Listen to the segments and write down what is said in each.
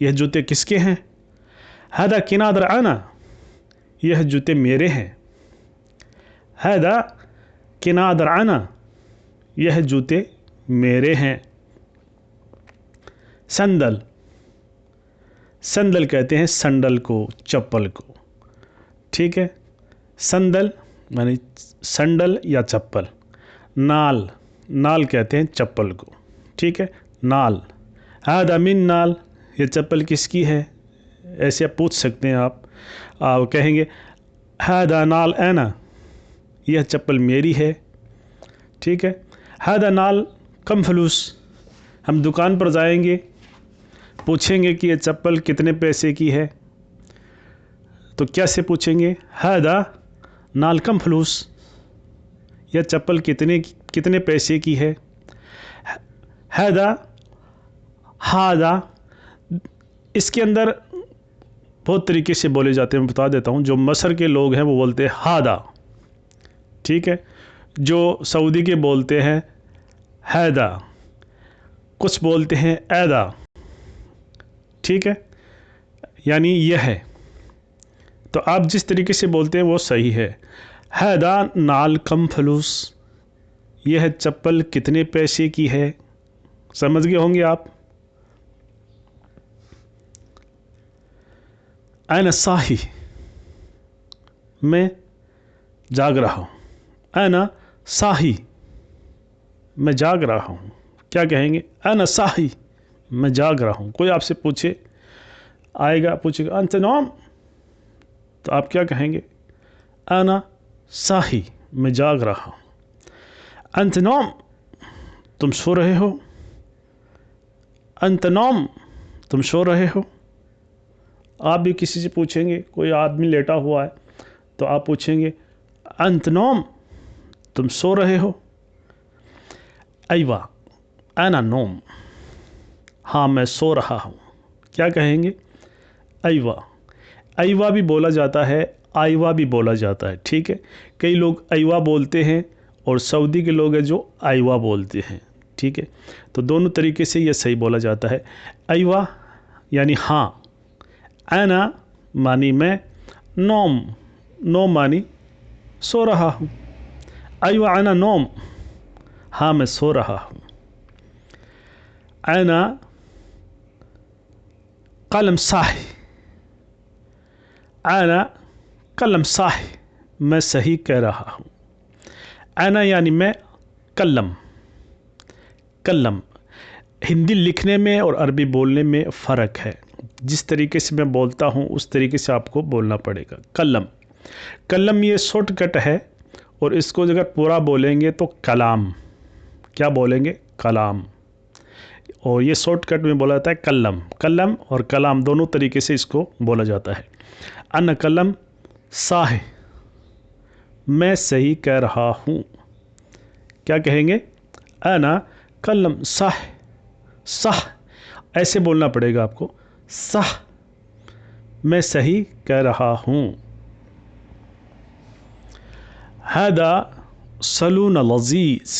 یہ جوتے کس کے ہیں؟ ہذا کنادر انا، یہ جوتے میرے ہیں. ہذا کنادر انا، یہ جوتے میرے ہیں. سندل، سندل کہتے ہیں سنڈل کو، چپل کو. ٹھیک ہے، سندل یعنی سنڈل یا چپل. نال، نال کہتے ہیں چپل کو. ٹھیک ہے، نال. ہذا من نال، یہ چپل کس کی ہے؟ ایسے آپ پوچھ سکتے ہیں. آپ کہیں گے ہذا نال انا، یہ چپل میری ہے. ٹھیک ہے. ہذا نال کم فلوس، ہم دکان پر جائیں گے، پوچھیں گے کہ یہ چپل کتنے پیسے کی ہے، تو کیسے پوچھیں گے؟ ہذا نال کم فلوس، یہ چپل کتنے پیسے کی ہے. ہذا، ہذا اس کے اندر بہت طریقے سے بولے جاتے ہیں، میں بتا دیتا ہوں. جو مصر کے لوگ ہیں وہ بولتے ہیں ہذا. ٹھیک ہے. جو سعودی کے بولتے ہیں ہذا، کچھ بولتے ہیں ایدا. ٹھیک ہے، یعنی یہ ہے. تو آپ جس طریقے سے بولتے ہیں وہ صحیح ہے. ہذا نال کم فلوس، یہ چپل کتنے پیسے کی ہے. سمجھ گئے ہوں گے آپ. انا صاحی، میں جاگ رہا ہوں. انا صاحی، میں جاگ رہا ہوں. کیا کہیں گے؟ انا صاحی، میں جاگ رہا ہوں. کوئی آپ سے پوچھے، آئے گا پوچھے گا انت نوم، تو آپ کیا کہیں گے؟ انا صاحی، میں جاگ رہا ہوں. انت نوم، تم سو رہے ہو. انت نوم، تم سو رہے ہو. آپ بھی کسی سے پوچھیں گے، کوئی آدمی لیٹا ہوا ہے تو آپ پوچھیں گے انت نوم، تم سو رہے ہو. ایوا انا نوم، ہاں میں سو رہا ہوں. کیا کہیں گے؟ ایوا. ایوا بھی بولا جاتا ہے، آئیوا بھی بولا جاتا ہے. ٹھیک ہے. کئی لوگ ایوا بولتے ہیں اور سعودی کے لوگ ہیں جو آئیوا بولتے ہیں. ٹھیک ہے. تو دونوں طریقے سے یہ صحیح بولا جاتا ہے. ایوا یعنی ہاں، انا مانی میں، نوم، نوم مانی سو رہا ہوں. ایوا انا نوم، ہاں میں سو رہا ہوں. انا قلم صاحی، انا قلم صاحی، میں صحیح کہہ رہا ہوں. انا یعنی میں، قلم، قلم. ہندی لکھنے میں اور عربی بولنے میں فرق ہے. جس طریقے سے میں بولتا ہوں اس طریقے سے آپ کو بولنا پڑے گا. قلم، قلم یہ شارٹ کٹ ہے، اور اس کو اگر پورا بولیں گے تو کلام. کیا بولیں گے؟ کلام. اور یہ شارٹ کٹ میں بولا جاتا ہے قلم. قلم اور کلام دونوں طریقے سے اس کو بولا جاتا ہے. انا قلم صاح، میں صحیح کہہ رہا ہوں. کیا کہیں گے؟ انا قلم صح، صح ایسے بولنا پڑے گا آپ کو. صح، میں صحیح کہہ رہا ہوں. ہذا سلون لذیذ،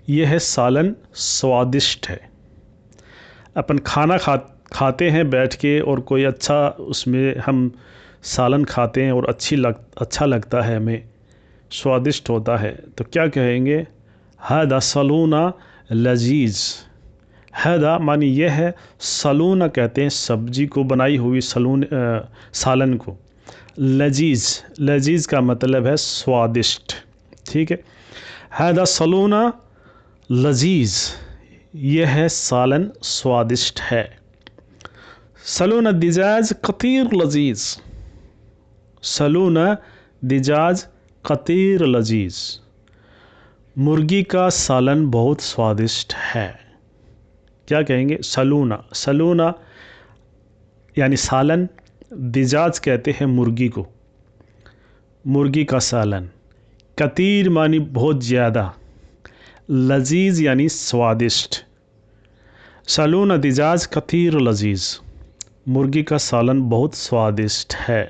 یہ ہے سالن سوادشٹ ہے. اپن کھانا کھاتے ہیں بیٹھ کے، اور کوئی اچھا اس میں ہم سالن کھاتے ہیں اور اچھا لگتا ہے، ہمیں سوادشٹ ہوتا ہے، تو کیا کہیں گے؟ ہذا سلون لذیذ. ہذا مانی یہ ہے، سلون کہتے ہیں سبزی کو، بنائی ہوئی سالن کو. لذیذ، لذیذ کا مطلب ہے سوادشٹ. ٹھیک ہے. ہذا سلون لذیذ، یہ ہے سالن سوادشٹ ہے. سلون الدجاج قطیر لذیذ، سلون دجاج قطیر لذیذ، مرغی کا سالن بہت سوادشٹ ہے. کیا کہیں گے؟ سلونا، سلونا یعنی سالن. دجاج کہتے ہیں مرغی کو، مرغی کا سالن. کثیر معنی بہت زیادہ، لذیذ یعنی سوادشٹ. سلون دجاج کثیر لذیذ، مرغی کا سالن بہت سوادشٹ ہے.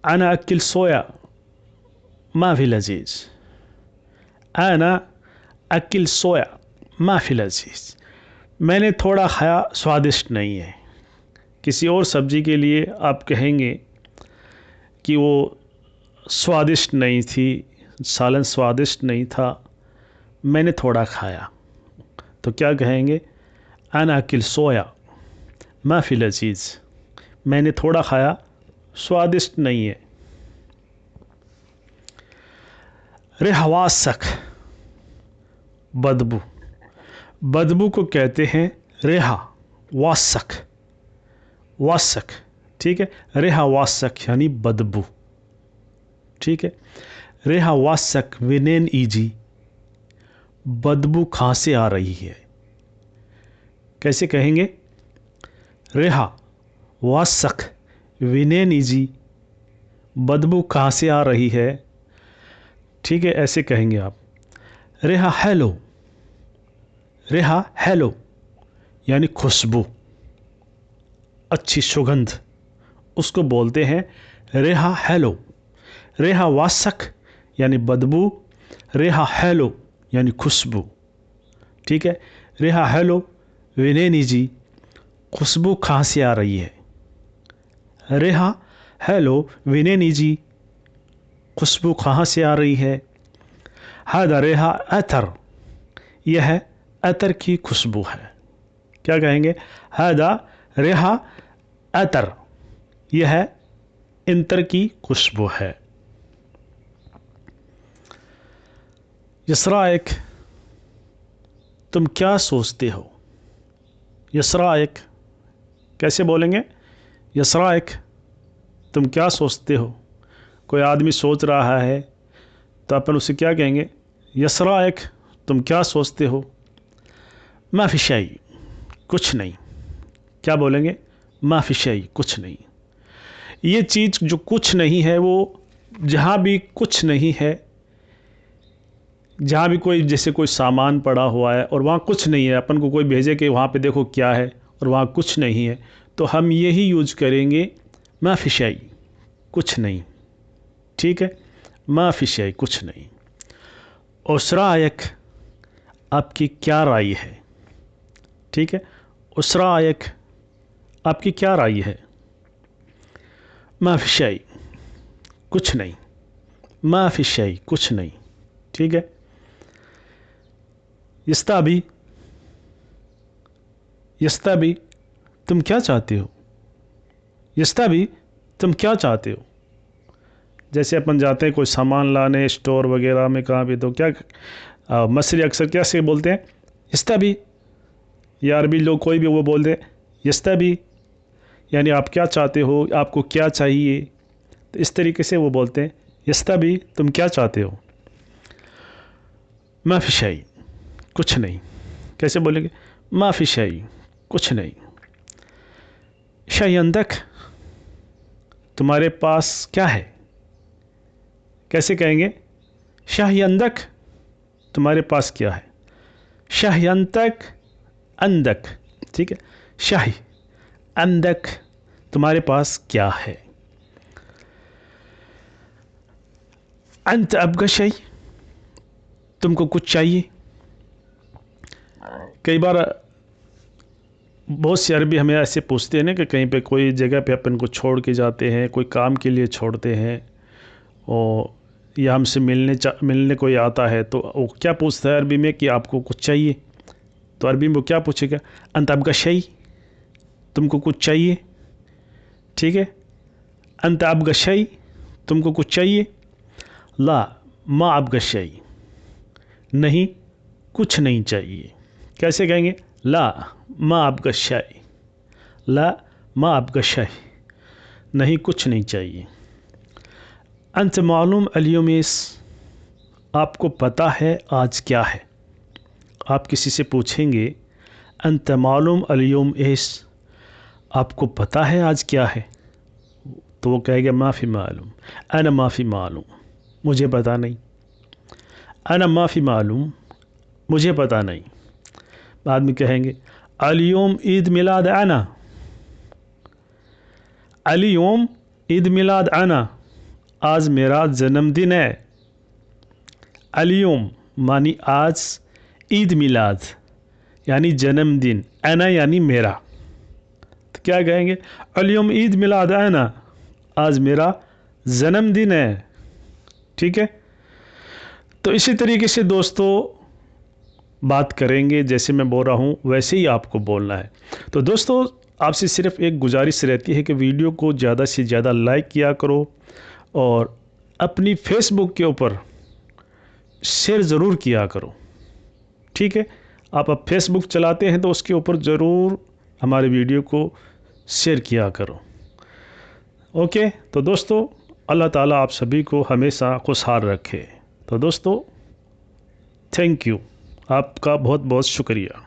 انا اکل سویا ما فی لذیذ، انا اکل سویا ما فی لذیذ، میں نے تھوڑا کھایا سوادشٹ نہیں ہے. کسی اور سبزی کے لیے آپ کہیں گے کہ وہ سوادشٹ نہیں تھی، سالن سوادشٹ نہیں تھا، میں نے تھوڑا کھایا، تو کیا کہیں گے؟ انا اکل سویا ما فی لذیذ، میں نے تھوڑا کھایا، سوادشٹ نہیں ہے. ریح واسق، بدبو. بدبو کو کہتے ہیں ریح واسق. واسق، ٹھیک ہے. ریح واسق یعنی بدبو، ٹھیک ہے. ریح واسق ونین ایجی، بدبو کہاں سے آ رہی ہے؟ کیسے کہیں گے؟ ریح واسق ونین ایجی، بدبو کہاں سے آ رہی ہے؟ ٹھیک ہے، ایسے کہیں گے آپ. ریح ہیلو، ریح ہیلو یعنی خوشبو، اچھی سگندھ، اس کو بولتے ہیں ریح ہیلو. ریح واسق یعنی بدبو، ریح ہیلو یعنی خوشبو، ٹھیک ہے. ریح ہیلو ونینی جی، خوشبو کہاں سے آ رہی ہے؟ ریح ہیلو ونینی جی، خوشبو کہاں سے آ رہی ہے؟ ہذا ریح عطر، یہ ہے عطر کی خوشبو ہے. کیا کہیں گے؟ ہذا ریح عطر، یہ ہے عطر کی خوشبو ہے. یسرائک، تم کیا سوچتے ہو؟ یسرائک کیسے بولیں گے؟ یسرائک، تم کیا سوچتے ہو؟ کوئی آدمی سوچ رہا ہے تو اپن اسے کیا کہیں گے؟ یسرائک، تم کیا سوچتے ہو؟ ما فی شیء، کچھ نہیں. کیا بولیں گے؟ ما فی شیء، کچھ نہیں. یہ چیز جو کچھ نہیں ہے، وہ جہاں بھی کچھ نہیں ہے، جہاں بھی کوئی جیسے کوئی سامان پڑا ہوا ہے اور وہاں کچھ نہیں ہے، اپن کو کوئی بھیجے کہ وہاں پہ دیکھو کیا ہے اور وہاں کچھ نہیں ہے، تو ہم یہی یوز کریں گے ما فی شیء، کچھ نہیں. ٹھیک ہے، ما فی شیء، کچھ نہیں. اسرائک، آپ کی کیا رائے ہے؟ ٹھیک ہے. اسرائک، آپ کی کیا رائے ہے؟ ما فی شیء، کچھ نہیں. ما فی شیء، کچھ نہیں. ٹھیک ہے. یستابی، یستابی، تم کیا چاہتے ہو؟ یستابی، تم کیا چاہتے ہو؟ جیسے اپن جاتے ہیں کوئی سامان لانے اسٹور وغیرہ میں کہاں بھی، تو کیا مصری اکثر کیسے بولتے ہیں؟ یستابی. یا عربی لوگ کوئی بھی وہ بولتے ہیں یستابی، یعنی آپ کیا چاہتے ہو، آپ کو کیا چاہیے، تو اس طریقے سے وہ بولتے ہیں یستابی، تم کیا چاہتے ہو؟ ما فی شیء، کچھ نہیں. کیسے بولیں گے؟ ما فی شیء، کچھ نہیں. شیء عندک، تمہارے پاس کیا ہے؟ کیسے کہیں گے؟ شیء عندک، تمہارے پاس کیا ہے؟ شیء عندک، عندک، ٹھیک ہے. شیء عندک، تمہارے پاس کیا ہے؟ انت ابغى شيء، تم کو کچھ چاہیے. کئی بار بہت سے عربی ہمیں ایسے پوچھتے ہیں نا کہ کہیں پہ کوئی جگہ پہ اپن کو چھوڑ کے جاتے ہیں، کوئی کام کے لیے چھوڑتے ہیں، اور یا ہم سے ملنے کوئی آتا ہے، تو وہ کیا پوچھتا ہے عربی میں کہ آپ کو کچھ چاہیے؟ تو عربی میں وہ کیا پوچھے گا؟ انت ابغى شيء، تم کو کچھ چاہیے. ٹھیک ہے. انت ابغى شيء، تم کو کچھ چاہیے. لا ما ابغى شيء، نہیں کچھ نہیں چاہیے. کیسے کہیں گے؟ لا ما ابغى شيء، لا ما ابغى شيء، نہیں کچھ نہیں چاہیے. انت معلوم اليوم ایس، آپ کو پتہ ہے آج کیا ہے. آپ کسی سے پوچھیں گے انت معلوم اليوم ایس، آپ کو پتہ ہے آج کیا ہے، تو وہ کہے گا ما فی معلوم، انا ما فی معلوم، مجھے پتہ نہیں. انا ما فی معلوم، مجھے پتہ نہیں. بعد میں کہیں گے اليوم عید میلاد انا، اليوم عید میلاد انا، آج میرا جنم دن ہے. اليوم مانی آج، عید میلاد یعنی جنم دن، انا یعنی میرا، تو کیا کہیں گے؟ الیوم عید میلاد انا، آج میرا جنم دن ہے، ٹھیک ہے؟ تو اسی طریقے سے دوستو بات کریں گے، جیسے میں بول رہا ہوں ویسے ہی آپ کو بولنا ہے۔ تو دوستو آپ سے صرف ایک گزارش رہتی ہے کہ ویڈیو کو زیادہ سے زیادہ لائک کیا کرو اور اپنی فیس بک کے اوپر شیئر ضرور کیا کرو، ٹھیک ہے؟ آپ اب فیس بک چلاتے ہیں تو اس کے اوپر ضرور ہمارے ویڈیو کو شیئر کیا کرو، اوکے؟ تو دوستو اللہ تعالیٰ آپ سبھی کو ہمیشہ خوشحال رکھے۔ تو دوستو تھینک یو، آپ کا بہت بہت شکریہ۔